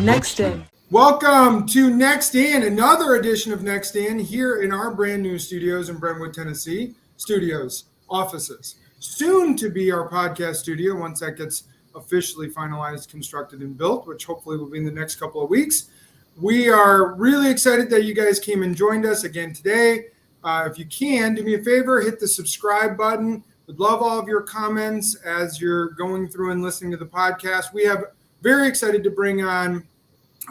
Next In. Welcome to Next In, another edition of Next In here in our brand new studios in Brentwood, Tennessee. Studios, offices. Soon to be our podcast studio once that gets officially finalized, constructed, and built, which hopefully will be in the next couple of weeks. We are really excited that you guys came and joined us again today. If you can, do me a favor, hit the subscribe button. Would love all of your comments as you're going through and listening to the podcast. We have very excited to bring on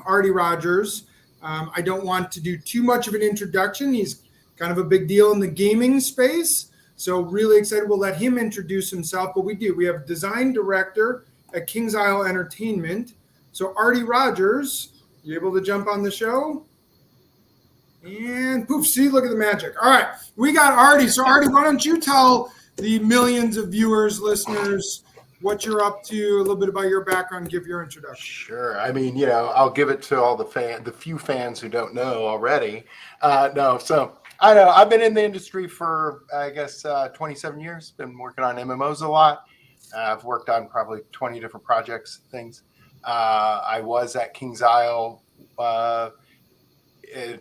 Artie Rogers. I don't want to do too much of an introduction. He's kind of a big deal in the gaming space. So really excited. We'll let him introduce himself. But we have design director at KingsIsle Entertainment. So Artie Rogers, you able to jump on the show? And poof, see, look at the magic. All right, we got Artie. So Artie, why don't you tell the millions of viewers, listeners, what you're up to, a little bit about your background, give your introduction. Sure. I mean, I'll give it to all the few fans who don't know already. So I know I've been in the industry for, 27 years, been working on MMOs a lot. I've worked on probably 20 different projects, things. I was at KingsIsle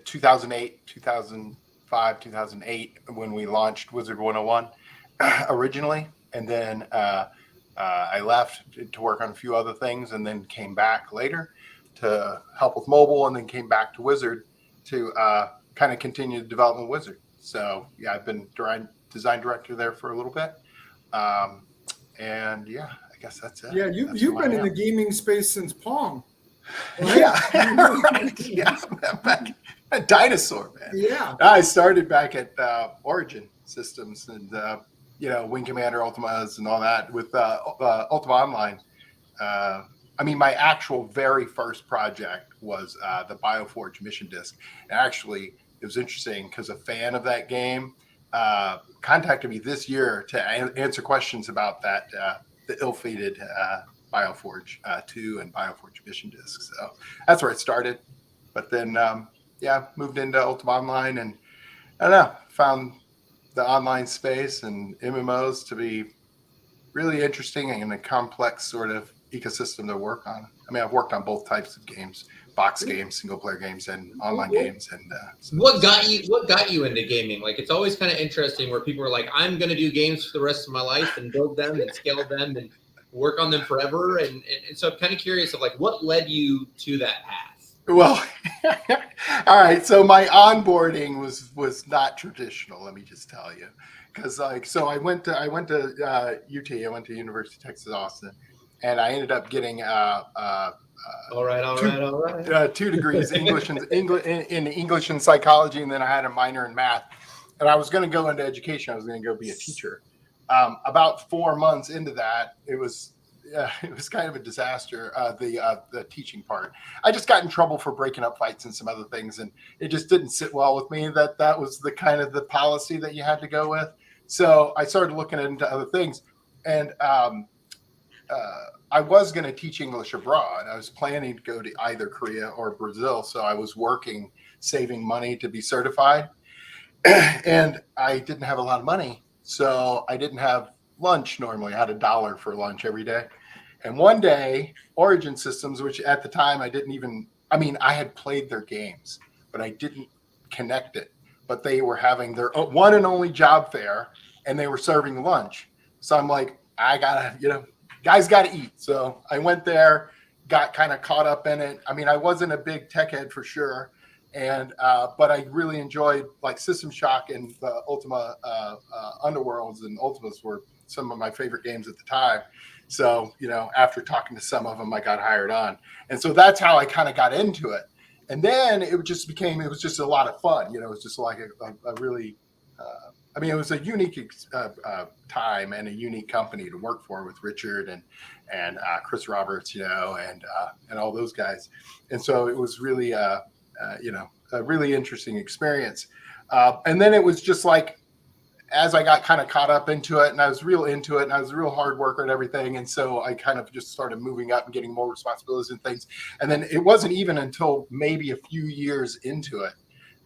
2008, 2005, 2008, when we launched Wizard 101 originally. And then I left to work on a few other things and then came back later to help with mobile and then came back to Wizard to kind of continue the development of Wizard. So, yeah, I've been design director there for a little bit. And, yeah, I guess that's it. Yeah, you've been in the gaming space since Pong. Right? Yeah. Yeah, back a dinosaur, man. Yeah. I started back at Origin Systems and Wing Commander Ultimas and all that with Ultima Online. My actual very first project was the BioForge mission disc. And actually, it was interesting because a fan of that game contacted me this year to answer questions about that, the ill-fated BioForge 2 and BioForge mission disc. So that's where it started. But then, moved into Ultima Online and I don't know, found the online space and MMOs to be really interesting and a complex sort of ecosystem to work on. I mean, I've worked on both types of games, box games, single player games, and online games. And what got you into gaming? Like, it's always kind of interesting where people are like, I'm going to do games for the rest of my life and build them and scale them and work on them forever. And so I'm kind of curious of like, what led you to that path? Well, all right. So my onboarding was not traditional. Let me just tell you, because I went to UT. I went to University of Texas Austin, and I ended up getting all right. 2 degrees in English and psychology, and then I had a minor in math. And I was going to go into education. I was going to go be a teacher. About 4 months into that, it was kind of a disaster, the teaching part. I just got in trouble for breaking up fights and some other things, and it just didn't sit well with me that was the kind of the policy that you had to go with. So I started looking into other things, and I was going to teach English abroad. I was planning to go to either Korea or Brazil, so I was working, saving money to be certified, and I didn't have a lot of money, so I didn't have lunch normally. I had $1 for lunch every day. And one day, Origin Systems, which at the time I had played their games, but I didn't connect it. But they were having their one and only job fair, and they were serving lunch. So I'm like, I gotta, guys gotta eat. So I went there, got kind of caught up in it. I mean, I wasn't a big tech head for sure. And but I really enjoyed like System Shock and the Ultima Underworlds and Ultimas were some of my favorite games at the time. So, after talking to some of them, I got hired on. And so that's how I kind of got into it. And then it was just a lot of fun. It was just like a really, it was a unique time and a unique company to work for with Richard and Chris Roberts, and all those guys. And so it was really, a really interesting experience. And then it was just like, as I got kind of caught up into it and I was real into it and I was a real hard worker and everything. And so I kind of just started moving up and getting more responsibilities and things. And then it wasn't even until maybe a few years into it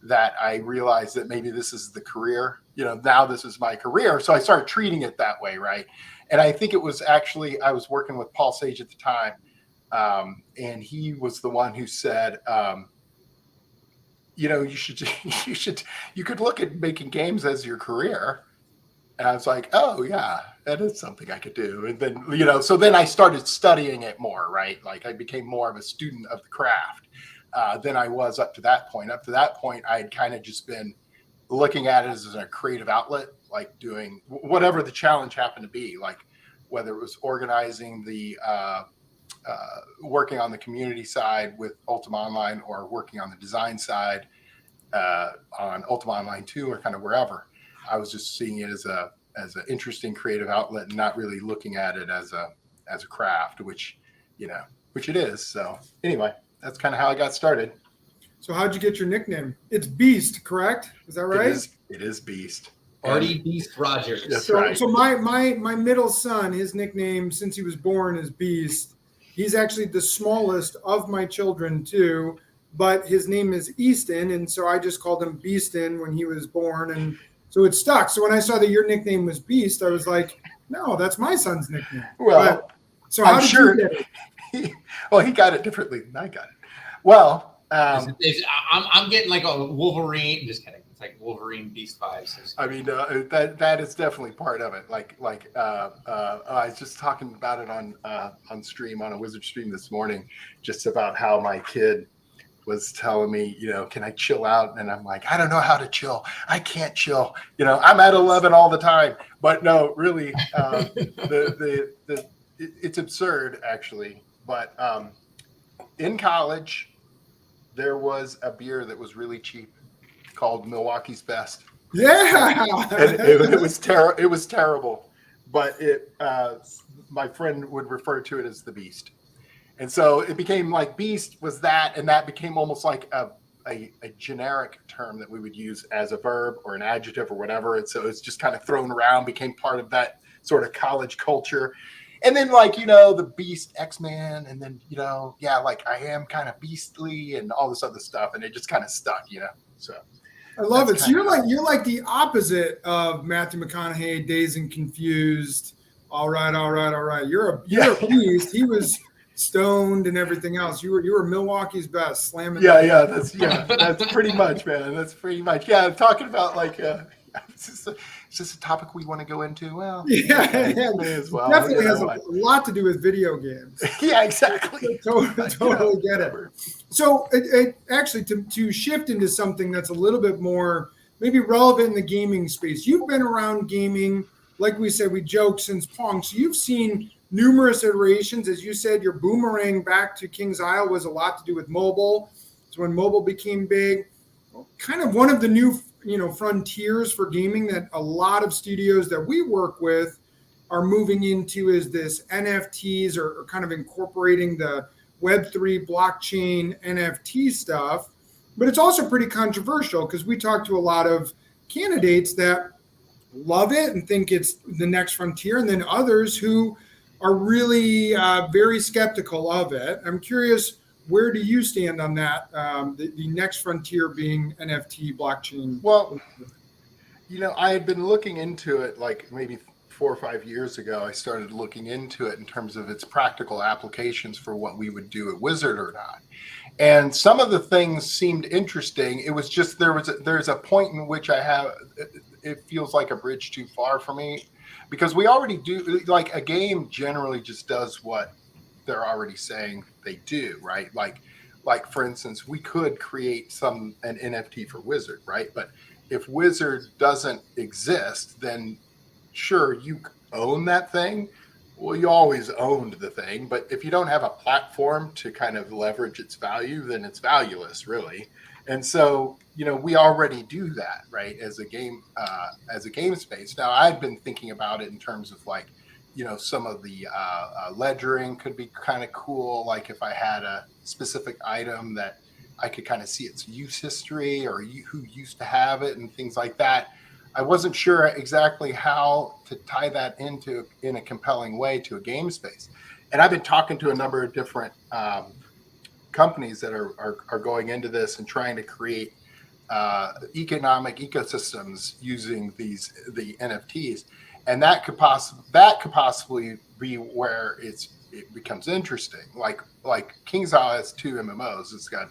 that I realized that maybe this is the career, now this is my career. So I started treating it that way. Right. And I think it was actually, I was working with Paul Sage at the time And he was the one who said, you could look at making games as your career. And I was like, oh yeah, that is something I could do. And then, so then I started studying it more, right? Like I became more of a student of the craft than I was up to that point. Up to that point, I had kind of just been looking at it as a creative outlet, like doing whatever the challenge happened to be, like whether it was organizing working on the community side with Ultima Online or working on the design side on Ultima Online 2 or kind of wherever. I was just seeing it as an interesting creative outlet and not really looking at it as a craft, which it is. So anyway, that's kind of how I got started. So how'd you get your nickname? It's Beast, correct? Is that right? It is Beast. Artie Beast Rogers. That's right. So my middle son, his nickname since he was born is Beast. He's actually the smallest of my children too, but his name is Easton, and so I just called him Beaston when he was born, and so it stuck. So when I saw that your nickname was Beast, I was like, no, that's my son's nickname. Well, so how did you get it? He got it differently than I got it. Well, I'm getting like a Wolverine. Just kidding. It's like Wolverine Beast vibes. I mean, that is definitely part of it. I was just talking about it on stream, on a Wizard stream this morning, just about how my kid was telling me, can I chill out? And I'm like, I don't know how to chill. I can't chill. I'm at 11 all the time. But no, really, it's absurd actually. But in college, there was a beer that was really cheap called Milwaukee's Best. Yeah, and it was terrible. It was terrible, but my friend would refer to it as the Beast. And so it became like Beast was that, and that became almost like a generic term that we would use as a verb or an adjective or whatever. And so it's just kind of thrown around, became part of that sort of college culture. And then the Beast X-Man, and then, like I am kind of beastly and all this other stuff. And it just kind of stuck, so. I love it. So you're like the opposite of Matthew McConaughey, Dazed and Confused. All right. You're a beast. He was stoned and everything else. You were Milwaukee's Best, slamming. That's pretty much, man. That's pretty much. Yeah, I'm talking about is this a topic we want to go into? Well, may as well. Definitely has a lot to do with video games. Yeah, exactly. Totally get it. So it actually to shift into something that's a little bit more maybe relevant in the gaming space. You've been around gaming, like we said, we joke since Pong. So you've seen numerous iterations. As you said, your boomerang back to KingsIsle was a lot to do with mobile. So when mobile became big, kind of one of the new frontiers for gaming that a lot of studios that we work with are moving into is this NFTs or kind of incorporating the Web3 blockchain NFT stuff. But it's also pretty controversial because we talk to a lot of candidates that love it and think it's the next frontier, and then others who are really very skeptical of it. I'm curious, where do you stand on that? The next frontier being NFT blockchain. Well, I had been looking into it like maybe 4 or 5 years ago. I started looking into it in terms of its practical applications for what we would do at Wizard or not. And some of the things seemed interesting. It was just there's a point in which it feels like a bridge too far for me, because we already do, like a game generally just does what they're already saying they do, right? Like for instance, we could create an NFT for Wizard, right? But if Wizard doesn't exist, then sure, you own that thing. Well, you always owned the thing, but if you don't have a platform to kind of leverage its value, then it's valueless, really. And so, we already do that, right? As a game space. Now, I've been thinking about it in terms of some of the ledgering could be kind of cool. Like if I had a specific item that I could kind of see its use history or who used to have it and things like that. I wasn't sure exactly how to tie that in a compelling way to a game space. And I've been talking to a number of different companies that are going into this and trying to create economic ecosystems using the NFTs. And that could possibly be where it's it becomes interesting. Like KingsIsle has 2 MMOs. It's got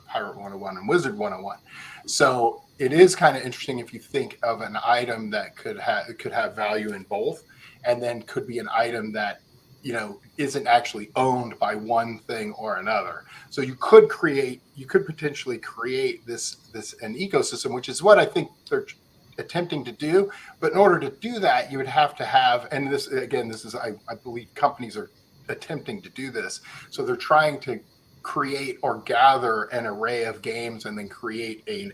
Pirate 101 and Wizard 101. So it is kind of interesting if you think of an item that could have value in both, and then could be an item that isn't actually owned by one thing or another. So you could potentially create this an ecosystem, which is what I think they're attempting to do. But in order to do that, you would have to have, and this is I believe companies are attempting to do this. So they're trying to create or gather an array of games and then create a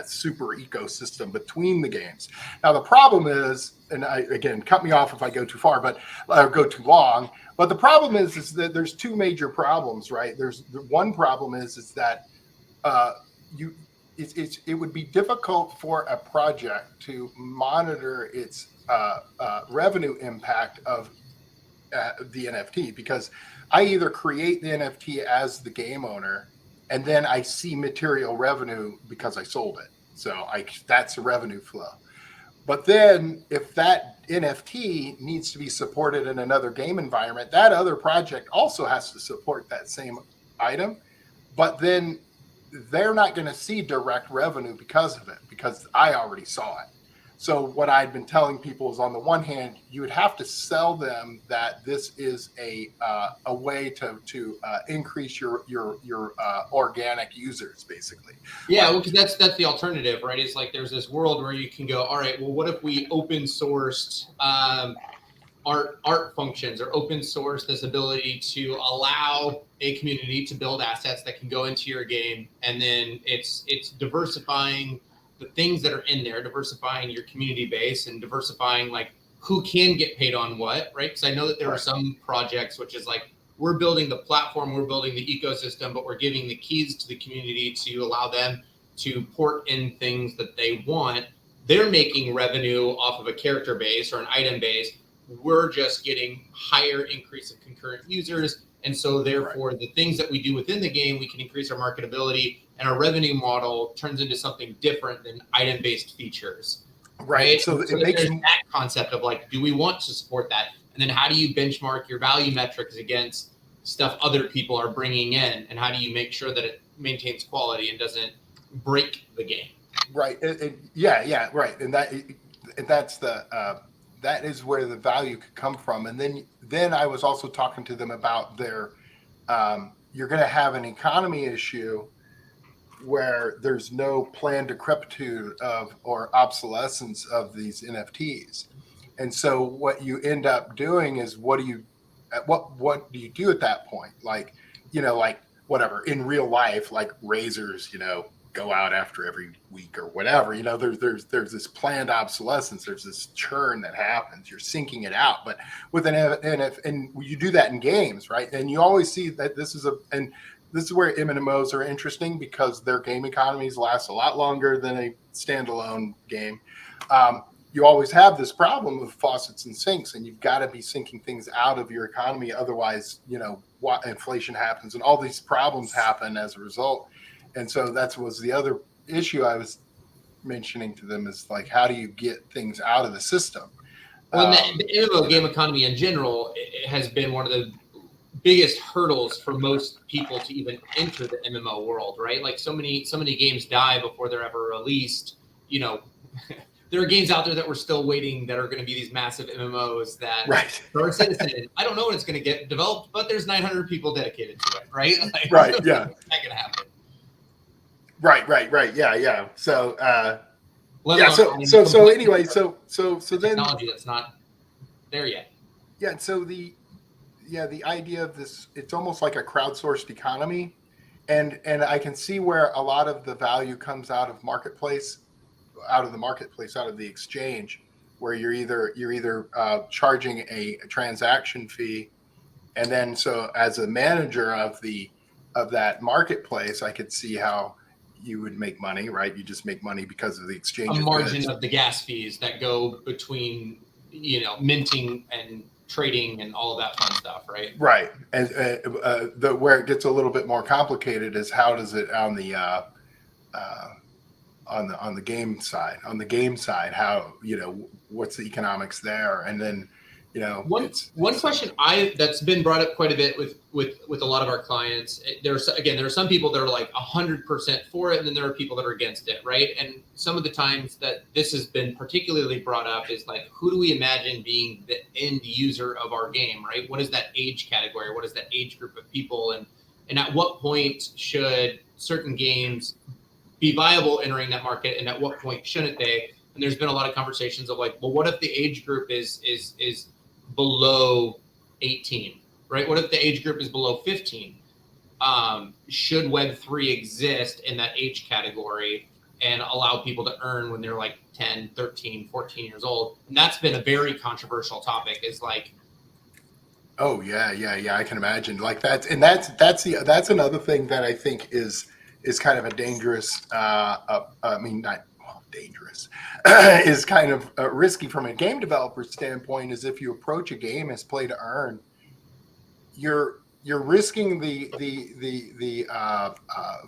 super ecosystem between the games. Now the problem is, and again, cut me off if I go too far, but go too long. But the problem is that there's 2 major problems, right? There's one problem is that it would be difficult for a project to monitor its revenue impact of the NFT, because I either create the NFT as the game owner, and then I see material revenue because I sold it. So that's a revenue flow. But then if that NFT needs to be supported in another game environment, that other project also has to support that same item. But then they're not going to see direct revenue because of it, because I already saw it. So what I'd been telling people is, on the one hand, you would have to sell them that this is a way to increase your organic users, basically. Yeah, well, because that's the alternative, right? It's like there's this world where you can go, all right, well, what if we open sourced art functions, or open source this ability to allow a community to build assets that can go into your game, and then it's diversifying the things that are in there, diversifying your community base, and diversifying like who can get paid on what, right? Because I know that there are some projects which is like, we're building the platform, we're building the ecosystem, but we're giving the keys to the community to allow them to port in things that they want. They're making revenue off of a character base or an item base. We're just getting higher increase of concurrent users. And so therefore the things that we do within the game, we can increase our marketability, and our revenue model turns into something different than item-based features. Right. So it makes that concept of like, do we want to support that? And then how do you benchmark your value metrics against stuff other people are bringing in? And how do you make sure that it maintains quality and doesn't break the game? Right. Right. And that's that is where the value could come from. And then I was also talking to them about their you're going to have an economy issue where there's no planned decrepitude or obsolescence of these NFTs. And so what you end up doing is, what do you do at that point? Like whatever, in real life, like razors, go out after every week or whatever, there's this planned obsolescence. There's this churn that happens. You're syncing it out. But with and you do that in games, right? And you always see that this is where MMOs are interesting, because their game economies last a lot longer than a standalone game. You always have this problem of faucets and sinks, and you've got to be sinking things out of your economy. Otherwise, inflation happens and all these problems happen as a result. And so that was the other issue I was mentioning to them, is like, how do you get things out of the system? Well, the MMO game economy in general, it has been one of the biggest hurdles for most people to even enter the MMO world, right? Like so many games die before they're ever released. There are games out there that we're still waiting, that are going to be these massive MMOs that are citizen. I don't know when it's going to get developed, but there's 900 people dedicated to it, right? Like, right. Yeah. It's not going to happen. Right. Yeah. So, anyway, so then technology that's not there yet. Yeah. And so the idea of this, it's almost like a crowdsourced economy. And I can see where a lot of the value comes out of the marketplace, out of the exchange, where you're either charging a transaction fee, and then so as a manager of that marketplace, I could see how you would make money, right? You just make money because of the exchange. A margin of the gas fees that go between, minting and trading and all of that fun stuff, right? Right. And where it gets a little bit more complicated is, how does it on the game side, how, what's the economics there? And then, You know, one question that's been brought up quite a bit with a lot of our clients. There are some people that are like 100% for it, and then there are people that are against it, right? And some of the times that this has been particularly brought up is like, who do we imagine being the end user of our game, right? What is that age category? What is that age group of people? And at what point should certain games be viable entering that market, and at what point shouldn't they? And there's been a lot of conversations of like, well, what if the age group is below 18, right? What if the age group is below 15? Should Web3 exist in that age category and allow people to earn when they're like 10, 13, 14 years old? And that's been a very controversial topic, is like, oh yeah, I can imagine. Like that's another thing that I think is kind of a dangerous, I mean, not dangerous, is kind of risky from a game developer standpoint. Is if you approach a game as play to earn, you're risking the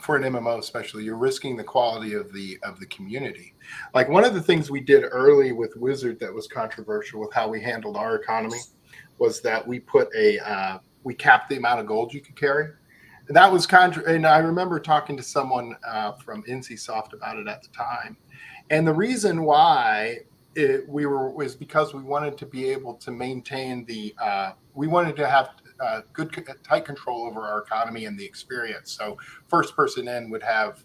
for an MMO especially, you're risking the quality of the community. Like one of the things we did early with Wizard that was controversial with how we handled our economy was that we put we capped the amount of gold you could carry. And that was and I remember talking to someone from NCSoft about it at the time. And the reason why was because we wanted to be able to maintain we wanted to have good, tight control over our economy and the experience. So first person in would have,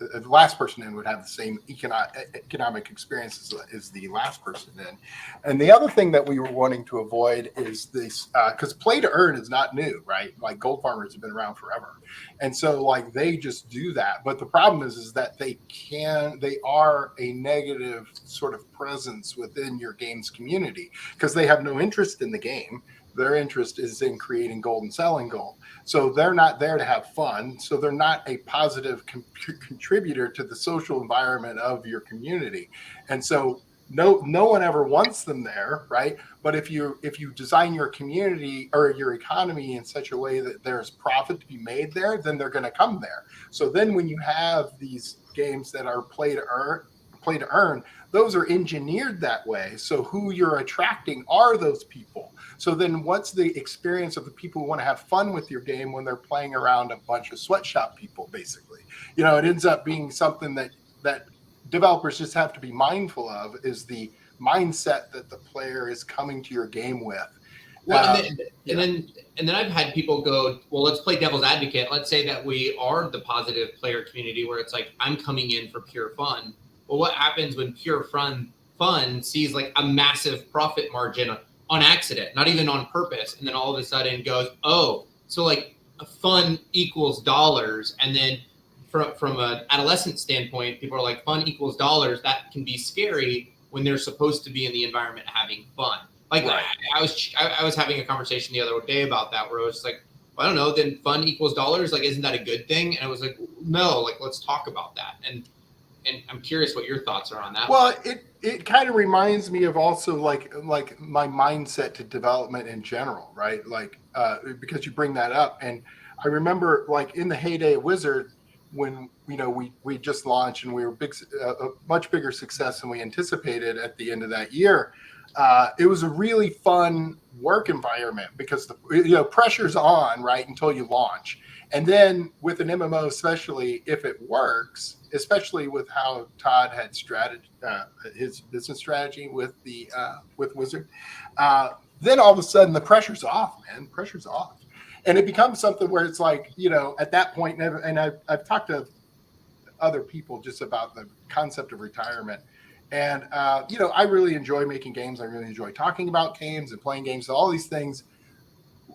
the last person in would have the same economic experience as the last person in. And the other thing that we were wanting to avoid is this, because play to earn is not new, right? Like gold farmers have been around forever. And so like they just do that. But the problem is that they are a negative sort of presence within your game's community because they have no interest in the game. Their interest is in creating gold and selling gold. So they're not there to have fun. So they're not a positive contributor to the social environment of your community. And so no one ever wants them there, right? But if you design your community or your economy in such a way that there's profit to be made there, then they're going to come there. So then when you have these games that are play to earn, those are engineered that way. So who you're attracting are those people. So then what's the experience of the people who want to have fun with your game when they're playing around a bunch of sweatshop people, basically? You know, it ends up being something that developers just have to be mindful of, is the mindset that the player is coming to your game with. Well, and then I've had people go, well, let's play devil's advocate. Let's say that we are the positive player community where it's like, I'm coming in for pure fun. Well, what happens when pure fun sees like a massive profit margin on accident, not even on purpose, and then all of a sudden goes, oh, so like fun equals dollars, and then from an adolescent standpoint, people are like, fun equals dollars. That can be scary when they're supposed to be in the environment having fun. Like right. I was having a conversation the other day about that, where I was just like, well, I don't know, then fun equals dollars. Like, isn't that a good thing? And I was like, no, like, let's talk about that. And I'm curious what your thoughts are on that. Well, it kind of reminds me of also like my mindset to development in general, right? Like because you bring that up, and I remember like in the heyday of Wizard, when we just launched and we were a much bigger success than we anticipated at the end of that year. It was a really fun work environment because the pressure's on right until you launch. And then with an MMO, especially if it works, especially with how Todd had his business strategy with Wizard, then all of a sudden the pressure's off, man. Pressure's off. And it becomes something where it's like, at that point, and I've talked to other people just about the concept of retirement. And, I really enjoy making games. I really enjoy talking about games and playing games and all these things.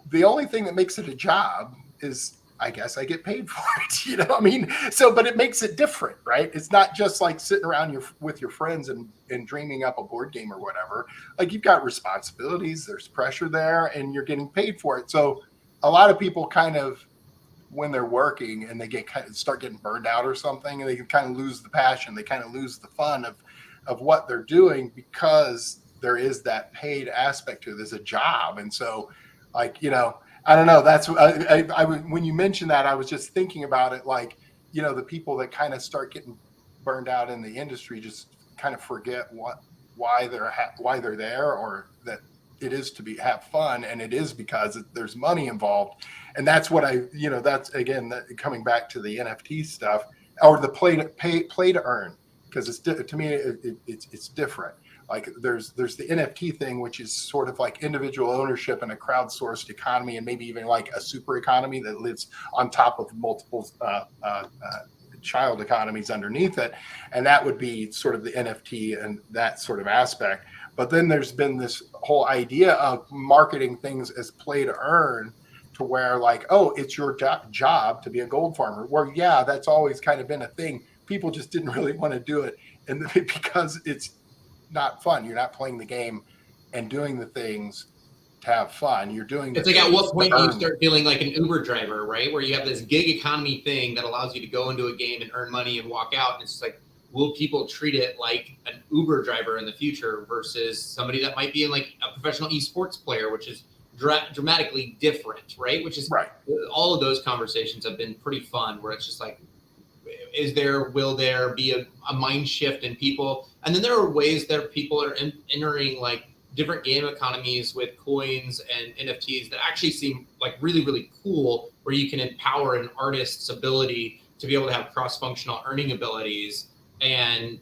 The only thing that makes it a job is, I guess, I get paid for it, but it makes it different, right? It's not just like sitting around with your friends and dreaming up a board game or whatever. Like you've got responsibilities, there's pressure there, and you're getting paid for it. So a lot of people kind of, when they're working and they start getting burned out or something, and they can kind of lose the passion, they kind of lose the fun of what they're doing because there is that paid aspect to it. There's a job. And so like, I don't know. That's I when you mentioned that, I was just thinking about it. Like, the people that kind of start getting burned out in the industry just kind of forget why they're there, or that it is to have fun, and it is because there's money involved. And that's what that's again coming back to the NFT stuff, or the play to earn, because to me it's different. Like there's the NFT thing, which is sort of like individual ownership in a crowdsourced economy, and maybe even like a super economy that lives on top of multiple child economies underneath it. And that would be sort of the NFT and that sort of aspect. But then there's been this whole idea of marketing things as play to earn, to where like, oh, it's your job to be a gold farmer. Well, yeah, that's always kind of been a thing. People just didn't really want to do it, and because it's not fun. You're not playing the game and doing the things to have fun. You're doing. It's like, at what point do you start feeling like an Uber driver, right? Where you have this gig economy thing that allows you to go into a game and earn money and walk out. And it's like, will people treat it like an Uber driver in the future versus somebody that might be in like a professional esports player, which is dramatically different, right? Which is right. All of those conversations have been pretty fun, where it's just like, will there be a mind shift in people? And then there are ways that people are entering like different game economies with coins and NFTs that actually seem like really, really cool, where you can empower an artist's ability to be able to have cross-functional earning abilities and,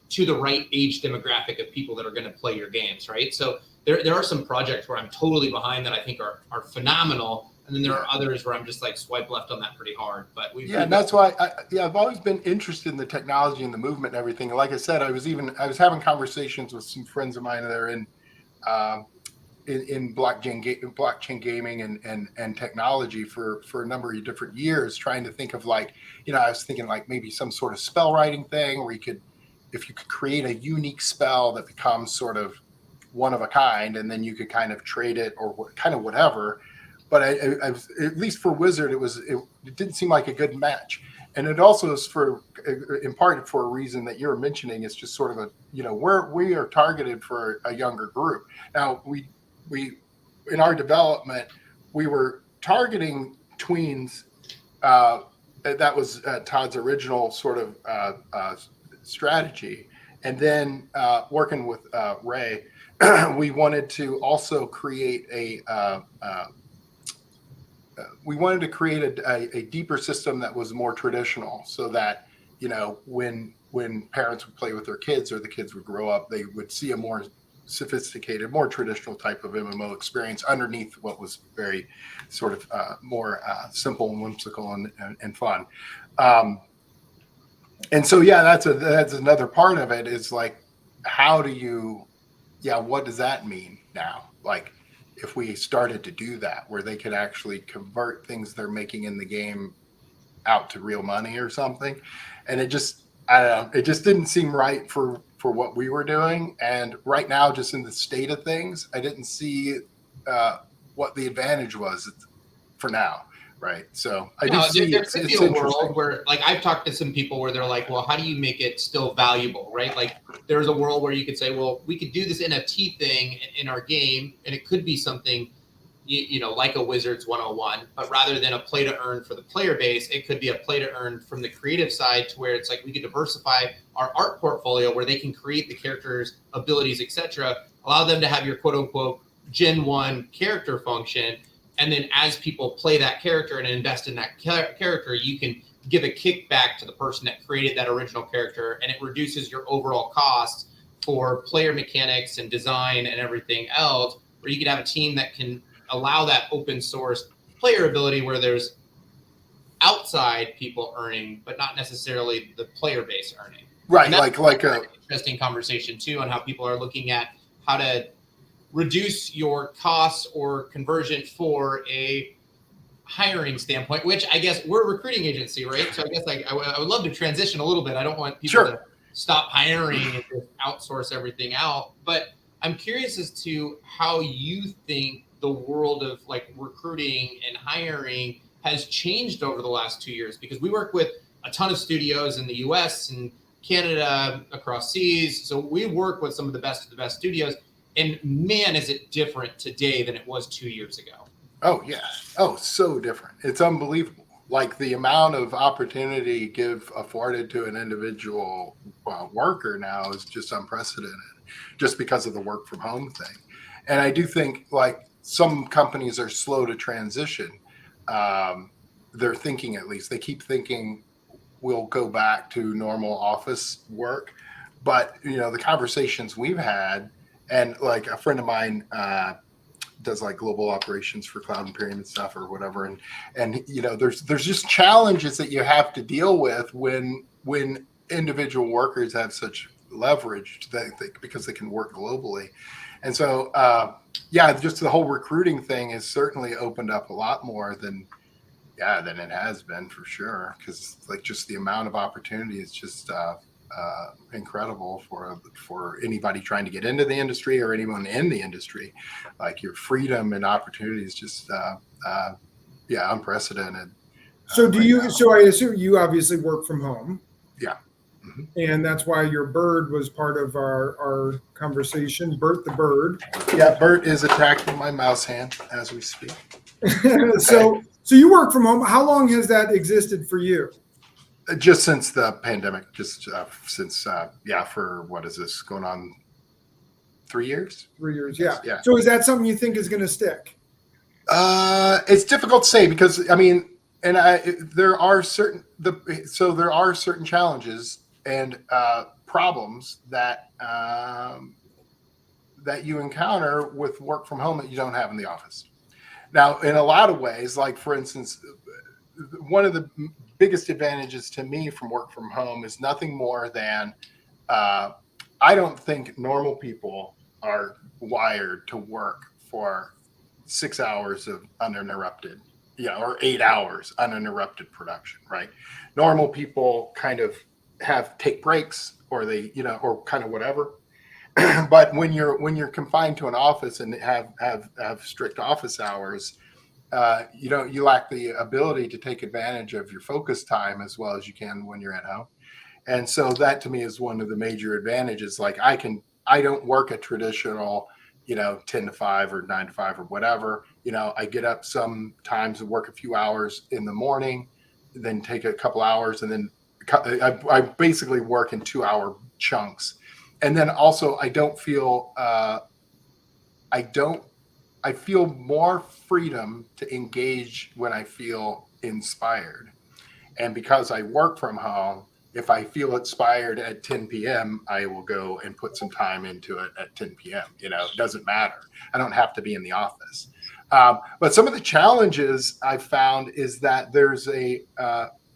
to the right age demographic of people that are going to play your games, right? So there are some projects where I'm totally behind that I think are phenomenal. And then there are others where I'm just like swipe left on that pretty hard. But and that's why I've always been interested in the technology and the movement and everything. And like I said, I was having conversations with some friends of mine that are in blockchain gaming and technology for a number of different years, trying to think of like, I was thinking like maybe some sort of spell writing thing where if you could create a unique spell that becomes sort of one of a kind, and then you could kind of trade it or kind of whatever. But I at least for Wizard, it didn't seem like a good match. And it also is in part for a reason that you're mentioning. It's just sort of we are targeted for a younger group. Now we in our development, we were targeting tweens. That was Todd's original sort of strategy. And then working with Ray, we wanted to also create a deeper system that was more traditional, so that when parents would play with their kids or the kids would grow up, they would see a more sophisticated, more traditional type of MMO experience underneath what was very sort of more simple and whimsical and fun. And so that's another part of it, is like, how do you what does that mean now? Like, if we started to do that, where they could actually convert things they're making in the game out to real money or something. And it just didn't seem right for what we were doing. And right now, just in the state of things, I didn't see what the advantage was for now. Right. So I do see there could be a world where, like, I've talked to some people where they're like, well, how do you make it still valuable? Right. Like, there's a world where you could say, well, we could do this NFT thing in our game, and it could be something, like a Wizards 101, but rather than a play to earn for the player base, it could be a play to earn from the creative side, to where it's like we could diversify our art portfolio where they can create the characters' abilities, etc., allow them to have your quote unquote Gen 1 character function. And then as people play that character and invest in that character, you can give a kickback to the person that created that original character, and it reduces your overall costs for player mechanics and design and everything else, where you could have a team that can allow that open source player ability where there's outside people earning, but not necessarily the player base earning. Right, like a interesting conversation too on how people are looking at how to reduce your costs or conversion for a hiring standpoint, which I guess we're a recruiting agency, right? So I guess I would love to transition a little bit. I don't want people to stop hiring and just outsource everything out. But I'm curious as to how you think the world of like recruiting and hiring has changed over the last 2 years, because we work with a ton of studios in the US and Canada, across seas. So we work with some of the best studios. And man, is it different today than it was 2 years ago. Oh, yeah. Oh, so different. It's unbelievable. Like the amount of opportunity afforded to an individual worker now is just unprecedented, just because of the work from home thing. And I do think like some companies are slow to transition. They're thinking, at least they keep thinking we'll go back to normal office work. But, you know, the conversations we've had, and like a friend of mine does like global operations for Cloud Imperium and stuff or whatever. And, you know, there's just challenges that you have to deal with when individual workers have such leverage because they can work globally. And so, yeah, just the whole recruiting thing has certainly opened up a lot more than it has been, for sure. Because like just the amount of opportunity is just incredible for anybody trying to get into the industry or anyone in the industry. Like your freedom and opportunity is just unprecedented. So do you? So I assume you obviously work from home. Yeah. Mm-hmm. And that's why your bird was part of our conversation. Bert the bird. Yeah, Bert is attacking my mouse hand as we speak. So you work from home. How long has that existed for you? Just since the pandemic. Just since for what is this going on? 3 years? 3 years, yeah. Yeah. So is that something you think is going to stick? It's difficult to say because I mean, and there are certain challenges and problems that you encounter with work from home that you don't have in the office. Now, in a lot of ways, like for instance, one of the biggest advantages to me from work from home is nothing more than I don't think normal people are wired to work for 6 hours of uninterrupted, or 8 hours uninterrupted production, right? Normal people kind of take breaks or they, or kind of whatever. But when you're confined to an office and have strict office hours, you lack the ability to take advantage of your focus time as well as you can when you're at home. And so that to me is one of the major advantages. Like I don't work a traditional, 10 to 5 or 9 to 5 or whatever. I get up sometimes and work a few hours in the morning, then take a couple hours, and then I basically work in 2-hour chunks. And then also I feel more freedom to engage when I feel inspired. And because I work from home, if I feel inspired at 10 p.m., I will go and put some time into it at 10 p.m. It doesn't matter. I don't have to be in the office. But some of the challenges I've found is that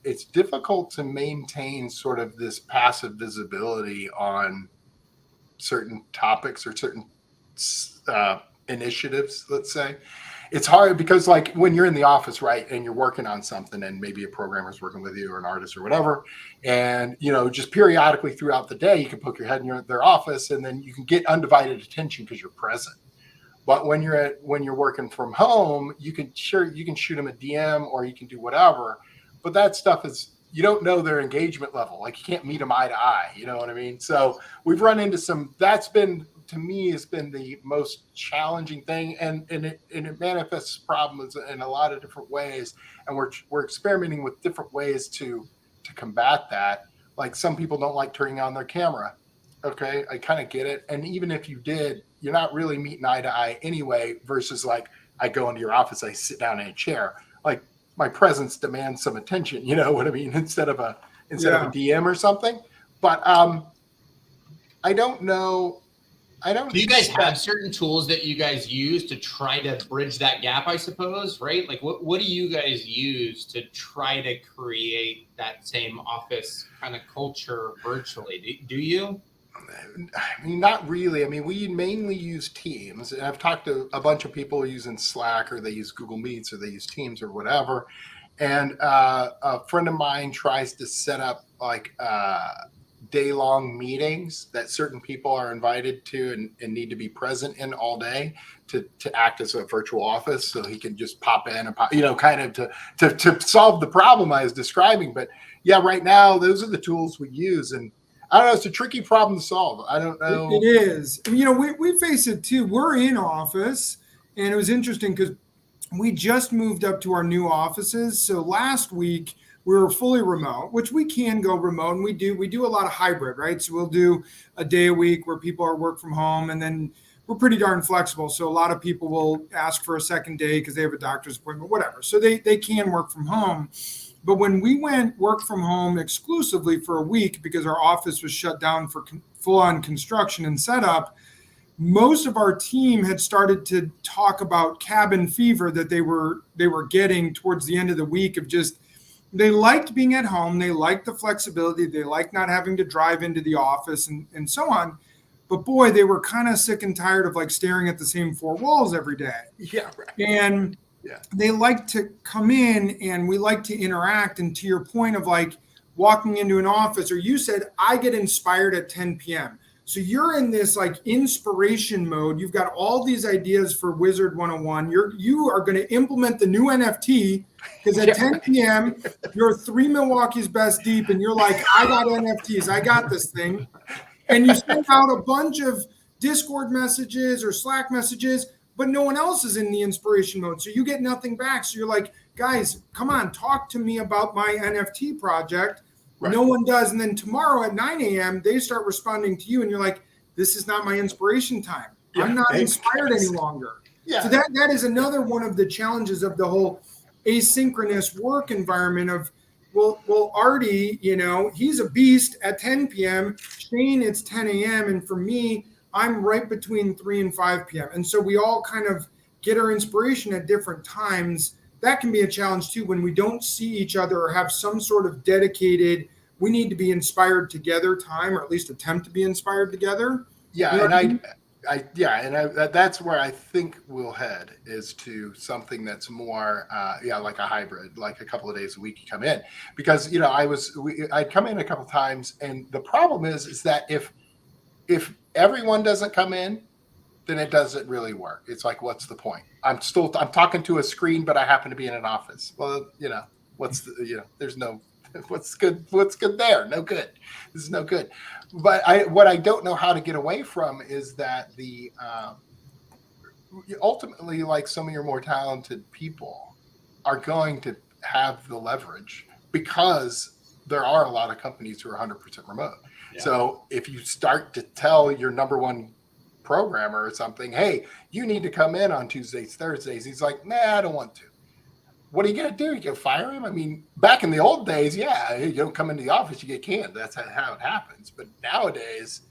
it's difficult to maintain sort of this passive visibility on certain topics or certain initiatives, let's say. It's hard because like when you're in the office, right, and you're working on something and maybe a programmer's working with you or an artist or whatever, and just periodically throughout the day you can poke your head in their office and then you can get undivided attention because you're present. But when you're working from home, you can shoot them a DM or you can do whatever, but that stuff is, you don't know their engagement level. Like you can't meet them eye to eye. You know what I mean? So we've run into that's been, to me, has been the most challenging thing. And it manifests problems in a lot of different ways. And we're experimenting with different ways to combat that. Like some people don't like turning on their camera. Okay. I kind of get it. And even if you did, you're not really meeting eye to eye anyway, versus like I go into your office, I sit down in a chair. Like my presence demands some attention, you know what I mean? Instead of a DM or something. But I don't know. Do you guys have certain tools that you guys use to try to bridge that gap, I suppose, right? Like what do you guys use to try to create that same office kind of culture virtually? Do you? I mean, not really. I mean, we mainly use Teams. And I've talked to a bunch of people using Slack, or they use Google Meets, or they use Teams or whatever. And a friend of mine tries to set up like day-long meetings that certain people are invited to and need to be present in all day to act as a virtual office, so he can just pop in and kind of to solve the problem I was describing. But yeah, right now those are the tools we use, and I don't know, it's a tricky problem to solve. I don't know. It is. We face it too. We're in office, and it was interesting because we just moved up to our new offices. So last week we were fully remote, which we can go remote, and we do a lot of hybrid, right? So we'll do a day a week where people are work from home, and then we're pretty darn flexible. So a lot of people will ask for a second day because they have a doctor's appointment, whatever. So they can work from home. But when we went work from home exclusively for a week because our office was shut down for full-on construction and setup, most of our team had started to talk about cabin fever that they were getting towards the end of the week of just, they liked being at home. They liked the flexibility. They liked not having to drive into the office and so on. But boy, they were kind of sick and tired of like staring at the same four walls every day. Yeah, right. And they like to come in and we like to interact. And to your point of like walking into an office, or you said, I get inspired at 10 p.m. So you're in this like inspiration mode. You've got all these ideas for Wizard 101. You are going to implement the new NFT because at 10 p.m. you're 3 Milwaukee's best deep and you're like, I got NFTs. I got this thing. And you send out a bunch of Discord messages or Slack messages, but no one else is in the inspiration mode. So you get nothing back. So you're like, guys, come on, talk to me about my NFT project. Right. No one does. And then tomorrow at 9 a.m., they start responding to you. And you're like, this is not my inspiration time. Yeah, I'm not inspired any longer. Yeah. So that is another one of the challenges of the whole asynchronous work environment of, well, Artie, he's a beast at 10 p.m. Shane, it's 10 a.m. And for me, I'm right between 3 and 5 p.m. And so we all kind of get our inspiration at different times. That can be a challenge too when we don't see each other or have some sort of dedicated, we need to be inspired together time, or at least attempt to be inspired together. Yeah, that's where I think we'll head, is to something that's more, like a hybrid, like a couple of days a week you come in, because I'd come in a couple of times, and the problem is that if everyone doesn't come in, then it doesn't really work. It's like, what's the point? I'm talking to a screen, but I happen to be in an office. Well, there's no. What's good there? No good. This is no good. But what I don't know how to get away from is that the ultimately, like, some of your more talented people are going to have the leverage because there are a lot of companies who are 100% remote. Yeah. So if you start to tell your number one programmer or something, hey, you need to come in on Tuesdays, Thursdays, he's like, nah, I don't want to. What are you going to do? You go fire him? I mean, back in the old days, yeah, you don't come into the office, you get canned. That's how it happens. But nowadays,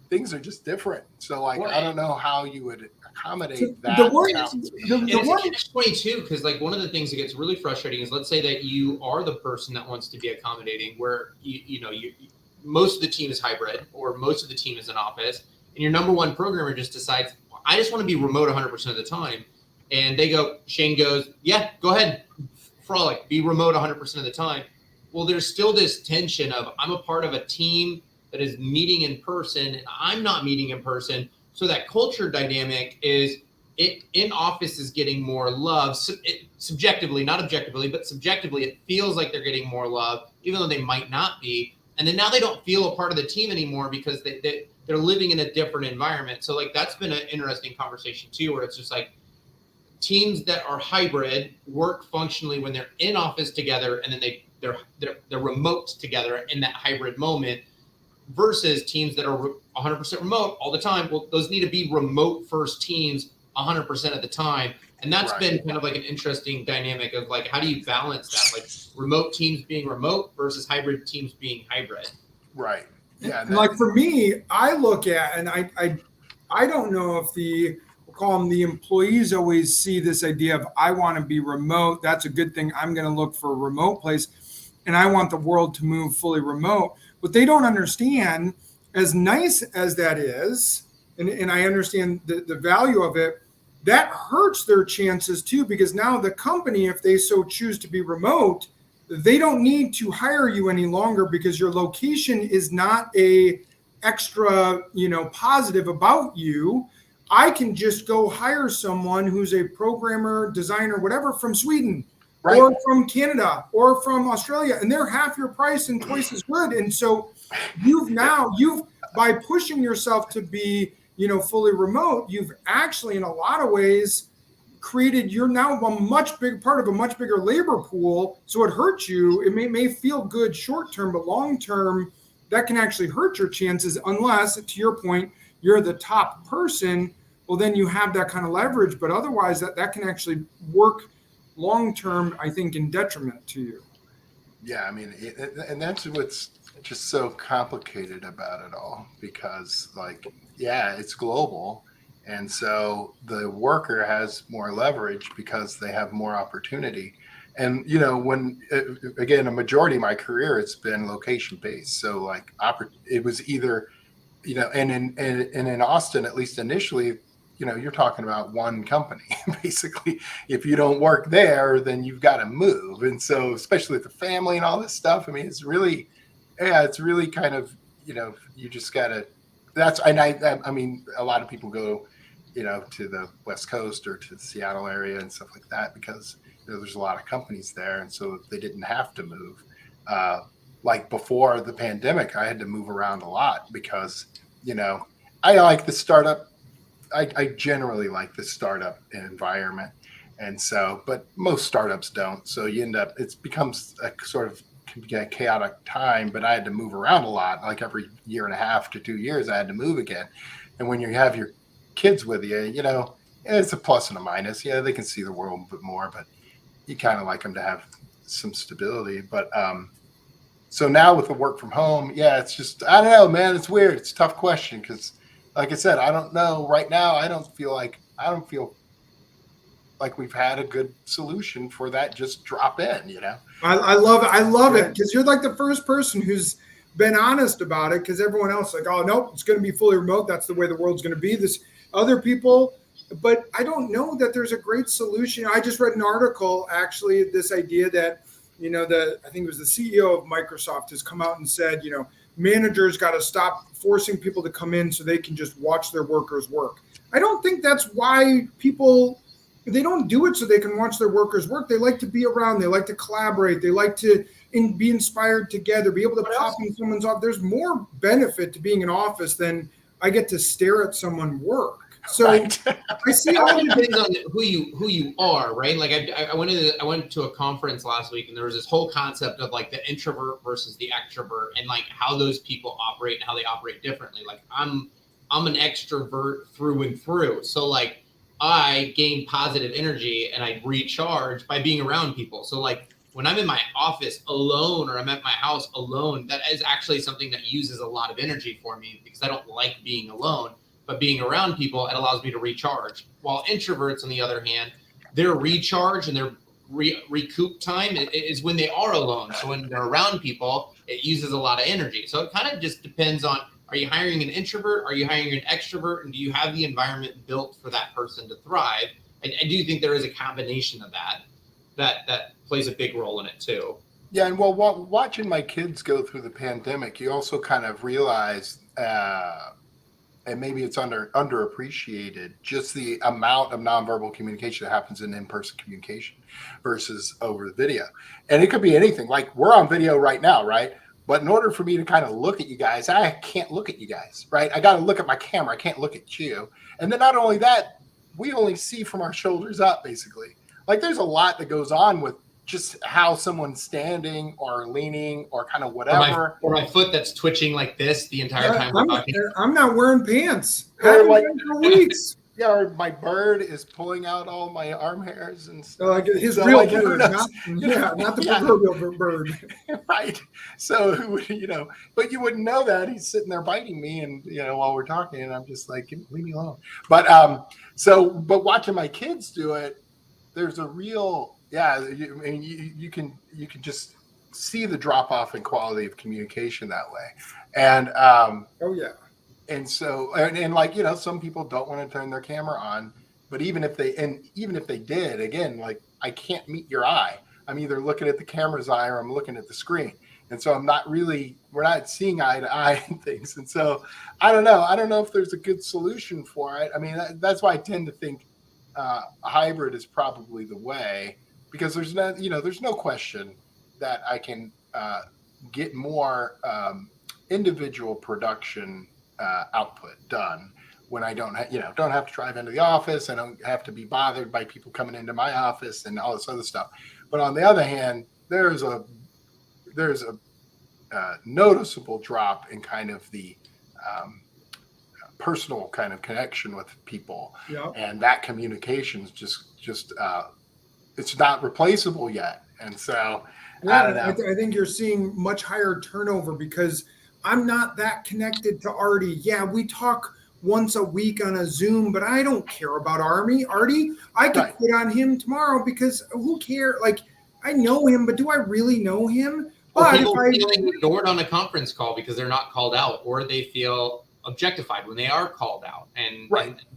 things are just different. So, like, I don't know how you would accommodate that. It's 22, because, like, one of the things that gets really frustrating is, let's say that you are the person that wants to be accommodating, where most of the team is hybrid, or most of the team is in office, and your number one programmer just decides, I just want to be remote 100% of the time. And Shane goes, yeah, go ahead, frolic, be remote 100% of the time. Well, there's still this tension of, I'm a part of a team that is meeting in person, and I'm not meeting in person. So that culture dynamic is, in office is getting more love, subjectively, not objectively, but subjectively, it feels like they're getting more love, even though they might not be. And then now they don't feel a part of the team anymore because they're living in a different environment. So, like, that's been an interesting conversation too, where it's just like, teams that are hybrid work functionally when they're in office together, and then they're remote together in that hybrid moment, versus teams that are 100% remote all the time. Well, those need to be remote first teams 100% of the time. And that's been kind of like an interesting dynamic of, like, how do you balance that? Like, remote teams being remote versus hybrid teams being hybrid. Right. Yeah. Like, for me, I look at, and I don't know if call them the employees always see this idea of, I want to be remote. That's a good thing. I'm going to look for a remote place, and I want the world to move fully remote. But they don't understand, as nice as that is, and I understand the value of it, that hurts their chances too, because now the company, if they so choose to be remote, they don't need to hire you any longer because your location is not a extra, positive about you. I can just go hire someone who's a programmer, designer, whatever, from Sweden, or from Canada, or from Australia, and they're half your price and twice as good. And so you've by pushing yourself to be, fully remote, you've actually, in a lot of ways, you're now a much big part of a much bigger labor pool. So it hurts you. It may feel good short term, but long term, that can actually hurt your chances, unless, to your point, you're the top person. well, then you have that kind of leverage. But otherwise, that can actually work long term, I think, in detriment to you. Yeah, I mean, and that's what's just so complicated about it all, because like, yeah, it's global. And so the worker has more leverage because they have more opportunity. And, you know, when, again, a majority of my career, it's been location based. So like, it was either, you know, and in Austin, at least initially, you know, you're talking about one company. Basically, if you don't work there, then you've got to move. And so, especially with the family and all this stuff, I mean, it's really, yeah, it's really kind of, you know, you just got to, I mean, a lot of people go, you know, to the West Coast or to the Seattle area and stuff like that, because, you know, there's a lot of companies there. And so they didn't have to move. Like before the pandemic, I had to move around a lot because, you know, I like the startup. I generally like the startup environment. And so, but most startups don't. So you end up, it becomes a sort of can be a chaotic time, but I had to move around a lot. Like every year and a half to 2 years, I had to move again. And when you have your kids with you, you know, it's a plus and a minus. Yeah, they can see the world a bit more, but you kind of like them to have some stability. But, so now with the work from home, yeah, it's just, I don't know, man, it's weird. It's a tough question because, like I said, I don't know right now. I don't feel like we've had a good solution for that. Just drop in, you know? I love it. I love it because you're like the first person who's been honest about it, because everyone else like, oh, nope, it's going to be fully remote. That's the way the world's going to be. This other people, but I don't know that there's a great solution. I just read an article, actually, this idea that, you know, I think it was the CEO of Microsoft has come out and said, you know, managers got to stop forcing people to come in so they can just watch their workers work. I don't think that's why they don't do it so they can watch their workers work. They like to be around. They like to collaborate. They like to be inspired together, be able to pop in someone's office. There's more benefit to being in office than I get to stare at someone work. So Right. I see It all all depends on who you are, right? Like I went to a conference last week, and there was this whole concept of like the introvert versus the extrovert, and like how those people operate and how they operate differently. Like I'm an extrovert through and through, so like I gain positive energy and I recharge by being around people. So like when I'm in my office alone or I'm at my house alone, that is actually something that uses a lot of energy for me because I don't like being alone. But being around people, it allows me to recharge. While introverts, on the other hand, their recharge and their recoup time is when they are alone. So when they're around people, it uses a lot of energy. So it kind of just depends on, are you hiring an introvert? Are you hiring an extrovert? And do you have the environment built for that person to thrive? I do think there is a combination of that plays a big role in it too. Yeah. And well, watching my kids go through the pandemic, you also kind of realize, and maybe it's underappreciated, just the amount of nonverbal communication that happens in in-person communication versus over the video. And it could be anything. Like we're on video right now, right? But in order for me to kind of look at you guys, I can't look at you guys, right? I got to look at my camera. I can't look at you. And then not only that, we only see from our shoulders up, basically. Like there's a lot that goes on with just how someone's standing or leaning or kind of whatever. Or my foot that's twitching like this the entire time we're talking. I'm not wearing pants. Or like, for weeks. Yeah, or my bird is pulling out all my arm hairs and stuff. Like his So, real like, bird, not the proverbial bird. Right. So who would, you know, but you wouldn't know that. He's sitting there biting me, and you know, while we're talking, and I'm just like, leave me alone. But but watching my kids do it, there's a real, yeah. You can just see the drop off in quality of communication that way, and oh yeah. And so, and like, you know, some people don't want to turn their camera on, but even if they did, again, like I can't meet your eye. I'm either looking at the camera's eye or I'm looking at the screen. And so we're not seeing eye to eye and things. And so I don't know if there's a good solution for it. I mean, that's why I tend to think a hybrid is probably the way, because there's no question that I can get more individual production output done when I don't have to drive into the office. I don't have to be bothered by people coming into my office and all this other stuff. But on the other hand, there's a noticeable drop in kind of the personal kind of connection with people. Yeah. And that communication is just it's not replaceable yet. And so I don't know. I think you're seeing much higher turnover because I'm not that connected to Artie. Yeah, we talk once a week on a Zoom, but I don't care about Artie. I could Right. quit on him tomorrow because who cares? Like, I know him, but do I really know him? Or But if people I feel ignored on a conference call because they're not called out, or they feel objectified when they are called out. And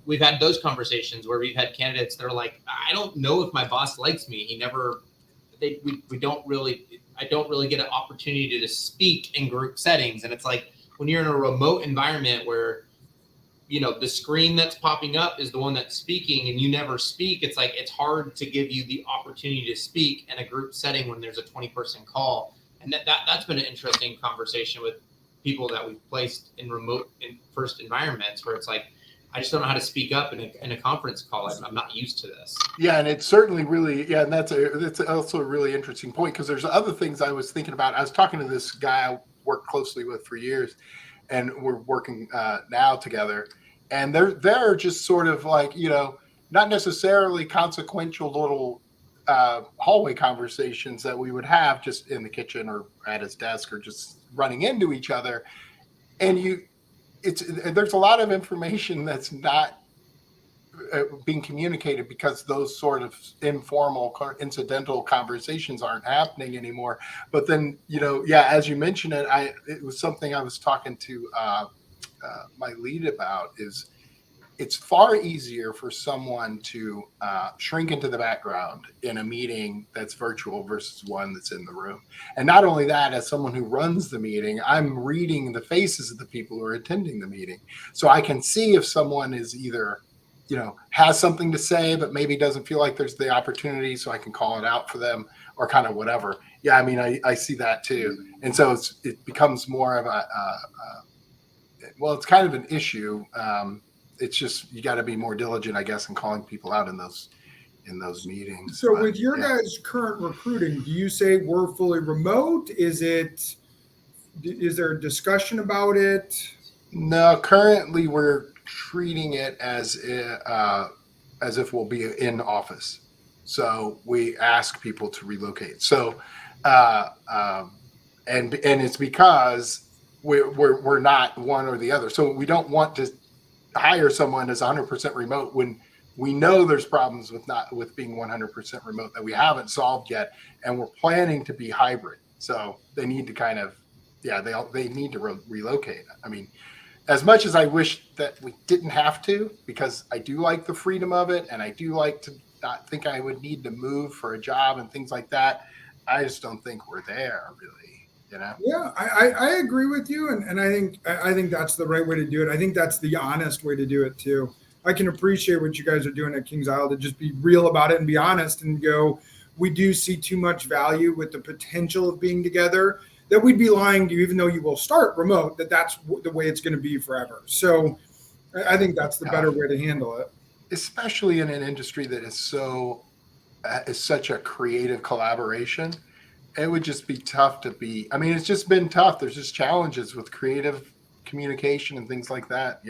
we've had those conversations where we've had candidates that are like, I don't know if my boss likes me. We don't really, I don't really get an opportunity to speak in group settings. And it's like when you're in a remote environment where, the screen that's popping up is the one that's speaking and you never speak. It's like, it's hard to give you the opportunity to speak in a group setting when there's a 20-person call. And that's been an interesting conversation with people that we've placed in remote first environments where it's like, I just don't know how to speak up in a conference call. I'm not used to this. Yeah, and it's certainly really, and that's also a really interesting point because there's other things I was thinking about. I was talking to this guy I worked closely with for years, and we're working now together, and they're just sort of like, not necessarily consequential little hallway conversations that we would have just in the kitchen or at his desk or just running into each other, and there's a lot of information that's not being communicated because those sort of informal, incidental conversations aren't happening anymore. But then, as you mentioned it was something I was talking to my lead about. Is it's far easier for someone to shrink into the background in a meeting that's virtual versus one that's in the room. And not only that, as someone who runs the meeting, I'm reading the faces of the people who are attending the meeting. So I can see if someone is either, has something to say, but maybe doesn't feel like there's the opportunity, so I can call it out for them or kind of whatever. Yeah, I mean, I see that too. And so it becomes more of it's kind of an issue. It's just you got to be more diligent, I guess, in calling people out in those meetings. So with your guys' current recruiting, do you say we're fully remote? Is there a discussion about it? No, currently we're treating it as if we'll be in office. So we ask people to relocate. So and it's because we're not one or the other. So we don't want to hire someone as 100% remote when we know there's problems with being 100% remote that we haven't solved yet, and we're planning to be hybrid. So they need to kind of, they need to relocate. I mean, as much as I wish that we didn't have to, because I do like the freedom of it, and I do like to not think I would need to move for a job and things like that. I just don't think we're there really. Yeah, I agree with you, and I think that's the right way to do it. I think that's the honest way to do it too. I can appreciate what you guys are doing at KingsIsle to just be real about it and be honest and go, we do see too much value with the potential of being together, that we'd be lying to you, even though you will start remote, that's the way it's going to be forever. So I think that's the better way to handle it. Especially in an industry that is such a creative collaboration. It would just be tough it's just been tough. There's just challenges with creative communication and things like that,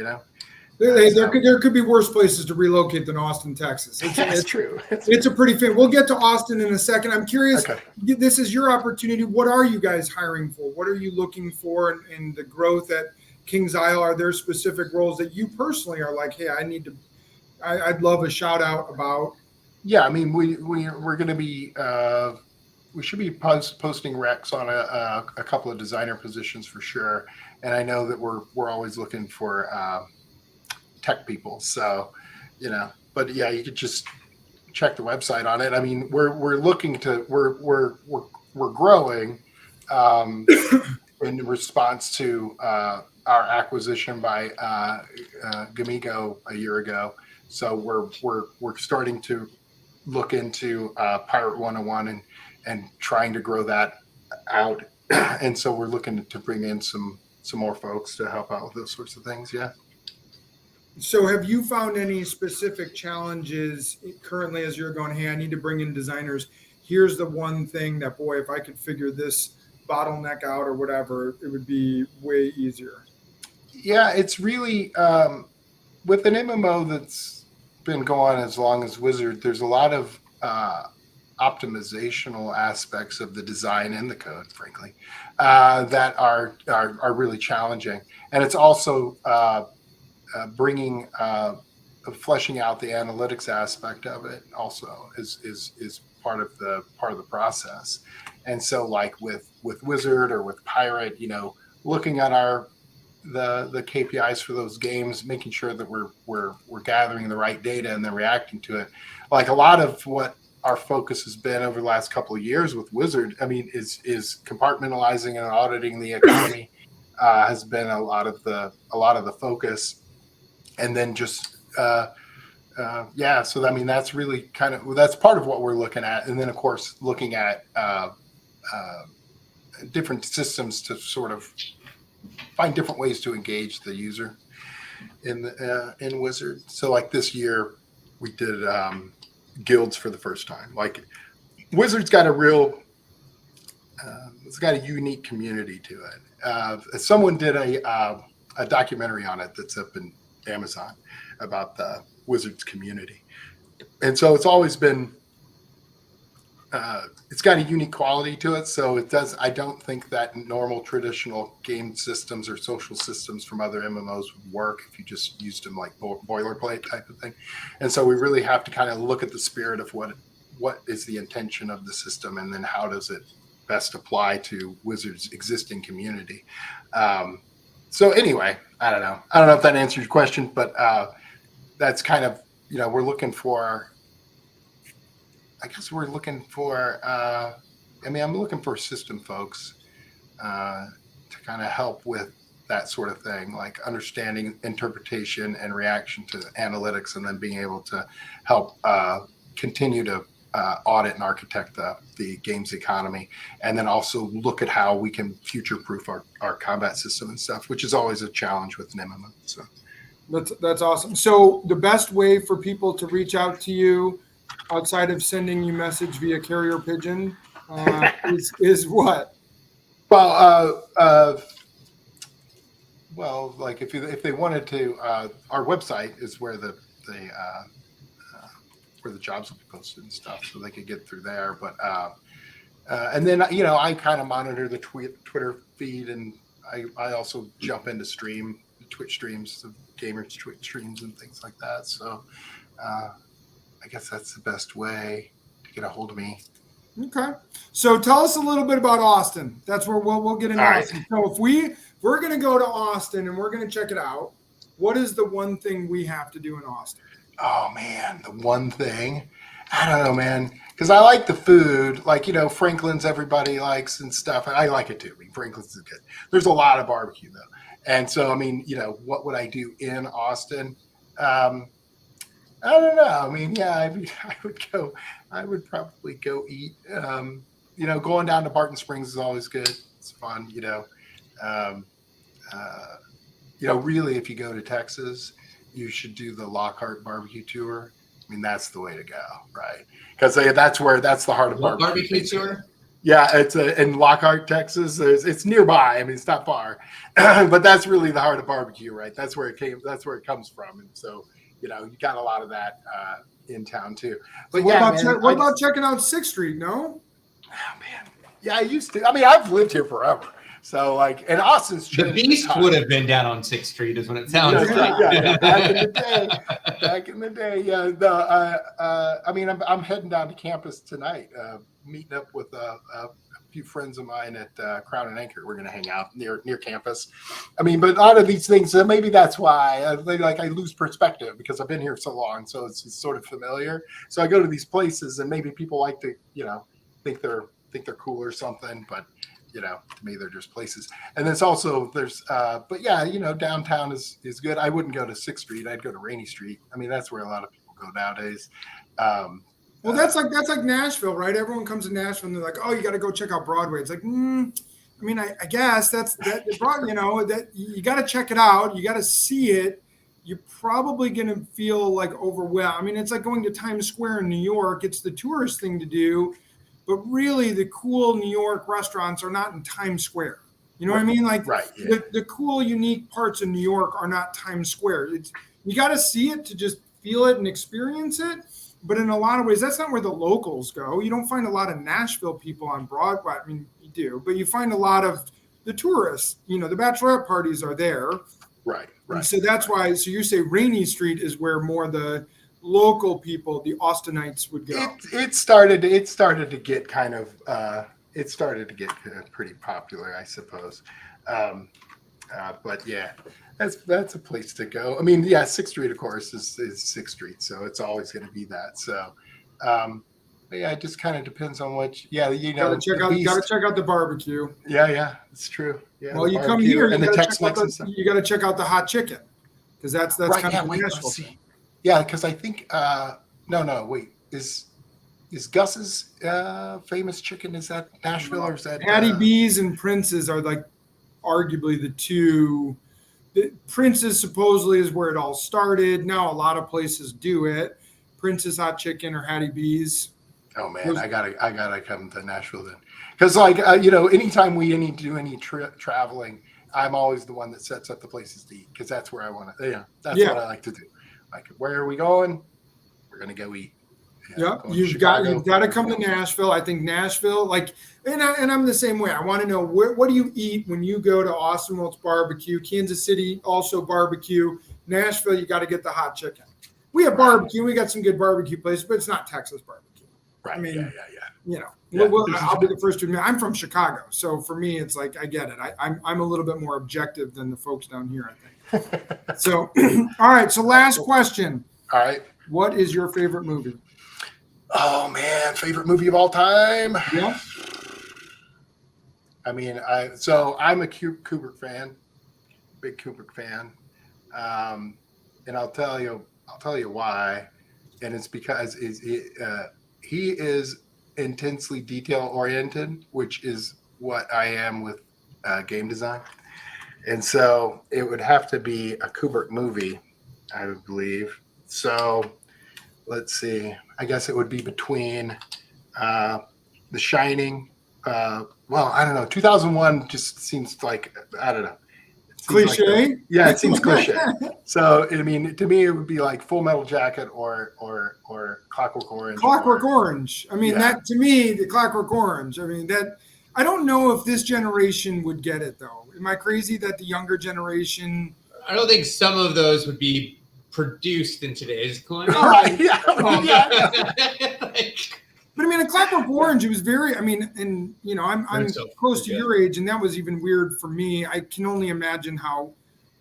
There could be worse places to relocate than Austin, Texas. That's true. It's a pretty fin. We'll get to Austin in a second. I'm curious. Okay. This is your opportunity. What are you guys hiring for? What are you looking for in the growth at KingsIsle? Are there specific roles that you personally are like, hey, I'd love a shout out about? Yeah, I mean, we're going to be. We should be posting recs on a couple of designer positions for sure, and I know that we're always looking for tech people. So, but yeah, you could just check the website on it. I mean, we're looking to we're growing in response to our acquisition by Gamigo a year ago. So we're starting to look into Pirate 101 and trying to grow that out. And so we're looking to bring in some more folks to help out with those sorts of things. Yeah. So have you found any specific challenges currently as you're going, hey, I need to bring in designers. Here's the one thing that, boy, if I could figure this bottleneck out or whatever, it would be way easier. Yeah, it's really with an MMO that's been going as long as Wizard. There's a lot of optimizational aspects of the design and the code, frankly, that are really challenging, and it's also bringing fleshing out the analytics aspect of it. Also, is part of the process. And so, like with Wizard or with Pirate, looking at the KPIs for those games, making sure that we're gathering the right data and then reacting to it. Like a lot of what our focus has been over the last couple of years with Wizard, I mean, is compartmentalizing and auditing the economy has been a lot of the focus, and then just yeah. So I mean, that's really that's part of what we're looking at, and then of course looking at different systems to sort of find different ways to engage the user in Wizard. So like this year, we did guilds for the first time. Like Wizard's got a real, it's got a unique community to it. Someone did a documentary on it that's up in Amazon about the Wizards community, and so it's always been. It's got a unique quality to it, so it does. I don't think that normal traditional game systems or social systems from other MMOs would work if you just used them like boilerplate type of thing. And so we really have to kind of look at the spirit of what is the intention of the system, and then how does it best apply to Wizards' existing community. So anyway, I don't know if that answers your question, but that's kind of we're looking for. I guess we're looking for, I'm looking for system folks to kind of help with that sort of thing, like understanding interpretation and reaction to analytics, and then being able to help continue to audit and architect the games economy, and then also look at how we can future-proof our combat system and stuff, which is always a challenge with an MMO. So that's awesome. So the best way for people to reach out to you, outside of sending you message via carrier pigeon, is what? Well, like if they wanted to, our website is where the jobs will be posted and stuff, so they could get through there. But and then I kind of monitor the Twitter feed, and I also jump into Twitch streams, the gamers Twitch streams and things like that. So. I guess that's the best way to get a hold of me. Okay. So tell us a little bit about Austin. That's where we'll get into Austin. So if we're going to go to Austin and we're going to check it out, what is the one thing we have to do in Austin? Oh, man, the one thing. I don't know, man, because I like the food. Like, Franklin's everybody likes and stuff. And I like it too. I mean, Franklin's is good. There's a lot of barbecue, though. And so, I mean, what would I do in Austin? I don't know. I mean, yeah, I would probably go eat. Going down to Barton Springs is always good. It's fun, really, if you go to Texas, you should do the Lockhart barbecue tour. I mean, that's the way to go, right? Because that's the heart of barbecue tour. Yeah, it's in Lockhart, Texas. It's nearby. I mean, it's not far, but that's really the heart of barbecue, right? That's where it came. That's where it comes from, and so. You got a lot of that in town too. But what about checking out 6th Street? No? Oh, man. Yeah, I used to. I mean, I've lived here forever. So, and Austin's changed. The Beast would have been down on 6th Street, is when it sounds like. Yeah, back in the day. Yeah. I mean, I'm heading down to campus tonight, meeting up with a few friends of mine at Crown and Anchor. We're going to hang out near campus. I mean, but a lot of these things, maybe that's why I lose perspective, because I've been here so long, so it's sort of familiar. So I go to these places, and maybe people like to, think they're cool or something, but to me they're just places. And there's but yeah, downtown is good. I wouldn't go to 6th Street. I'd go to Rainy Street. I mean, that's where a lot of people go nowadays. Well, that's like Nashville, right? Everyone comes to Nashville and they're like, "Oh, you got to go check out Broadway." It's like, I mean, I guess that you got to check it out. You got to see it. You're probably going to feel like overwhelmed. I mean, it's like going to Times Square in New York. It's the tourist thing to do, but really the cool New York restaurants are not in Times Square. You know what I mean? Like Right. Yeah. the cool, unique parts of New York are not Times Square. You got to see it to just feel it and experience it. But in a lot of ways, that's not where the locals go. You don't find a lot of Nashville people on Broadway. I mean, you do, but you find a lot of the tourists. You know, the bachelorette parties are there. Right. And so that's why. So you say Rainey Street is where more the local people, the Austinites, would go. It started to get kind of pretty popular, I suppose. But yeah, that's a place to go. I mean, yeah, 6th Street, of course, is 6th Street, so it's always going to be that. So, but yeah, it just kind of depends on what. Yeah, you know, gotta check out the barbecue. Yeah, it's true. Yeah, well, you come here and the Tex-Mex and stuff. You got to check out the hot chicken because that's right, kind of wait, Nashville. Yeah, because I think no, wait, is Gus's famous chicken, is that Nashville or is that Hattie B's and Prince's are like arguably the two. Prince's supposedly is where it all started. Now a lot of places do it. Prince's hot chicken or Hattie B's. Oh man, I gotta come to Nashville then, because like you know, anytime we do any traveling, I'm always the one that sets up the places to eat because that's where I want to. Yeah, that's what I like to do. Like, where are we going? We're gonna go eat. Yeah, you've got to come to Nashville. I think Nashville, like, and I'm the same way. I want to know what do you eat when you go to Austin? Well, it's barbecue. Kansas City also barbecue. Nashville, you got to get the hot chicken. We have barbecue. We got some good barbecue places, but it's not Texas barbecue. Right. I mean, yeah. You know, I'll be the first to admit I'm from Chicago, so for me, it's like I get it. I'm a little bit more objective than the folks down here, I think. So, all right. So, last question. All right. What is your favorite movie? Oh man, favorite movie of all time. Yeah. I mean, I'm a Kubrick fan, big Kubrick fan, and I'll tell you why, and it's because he is intensely detail oriented, which is what I am with game design, and so it would have to be a Kubrick movie, I would believe. So let's see. I guess it would be between The Shining. Well, I don't know. 2001 just seems like, I don't know. Cliche? Like it seems cliche. So, I mean, to me, it would be like Full Metal Jacket or Clockwork Orange. Clockwork Orange. I mean, that to me, the Clockwork Orange. I mean, that I don't know if this generation would get it though. Am I crazy that the younger generation? I don't think some of those would be produced in today's climate. Right. Yeah. But I mean, a Clockwork Orange, it was very. I mean, and you know, I'm close to your age, and that was even weird for me. I can only imagine how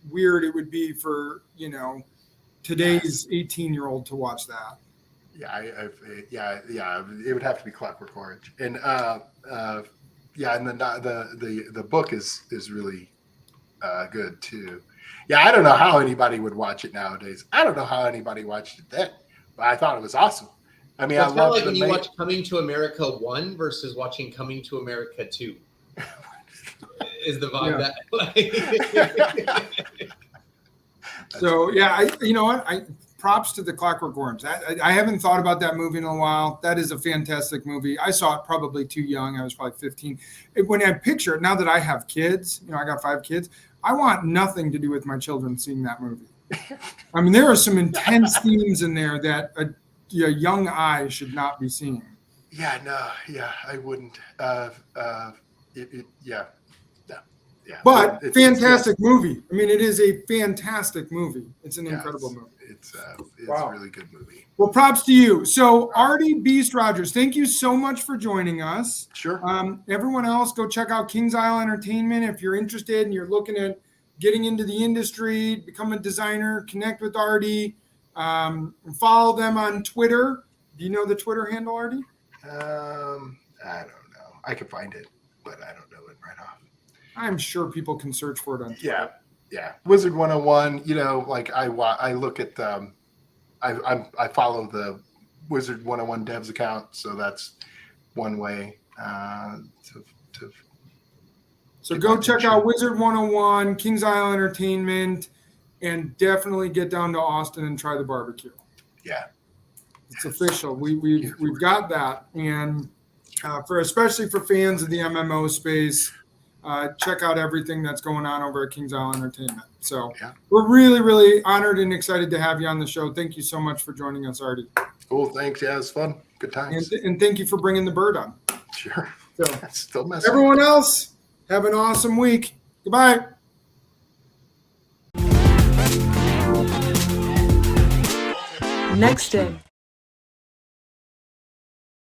weird it would be for today's 18-year-old to watch that. Yeah, it would have to be Clockwork Orange, and and then the book is really good too. Yeah, I don't know how anybody would watch it nowadays. I don't know how anybody watched it then, but I thought it was awesome. I mean, it's kind of like when you watch Coming to America 1 versus watching Coming to America 2. Is the vibe that? So you know what? Props to the Clockwork Orange. I haven't thought about that movie in a while. That is a fantastic movie. I saw it probably too young. I was probably 15. When I picture it, now that I have kids, I got 5 kids. I want nothing to do with my children seeing that movie. I mean, there are some intense themes in there that a young eye should not be seeing. Yeah, I wouldn't. Yeah. But fantastic movie. I mean, it is a fantastic movie. It's an incredible movie. It's a really good movie. Well, props to you. So, Artie Beast Rogers, thank you so much for joining us. Sure. Everyone else, go check out KingsIsle Entertainment if you're interested and you're looking at getting into the industry, become a designer, connect with Artie. Follow them on Twitter. Do you know the Twitter handle, Artie? I don't know. I could find it, but I don't know it right off. I'm sure people can search for it on Twitter. Yeah. Wizard 101. Like I look at I follow the Wizard 101 devs account, so that's one way to. So go check out Wizard 101, KingsIsle Entertainment, and definitely get down to Austin and try the barbecue. Yeah, it's official. We've got that, and especially for fans of the MMO space, check out everything that's going on over at KingsIsle Entertainment. So Yeah. we're really, really honored and excited to have you on the show. Thank you so much for joining us, Artie. Cool. Thanks. Yeah, it's fun. Good times. And thank you for bringing the bird on. Sure. So Still messing. everyone else, have an awesome week. Goodbye. Next in.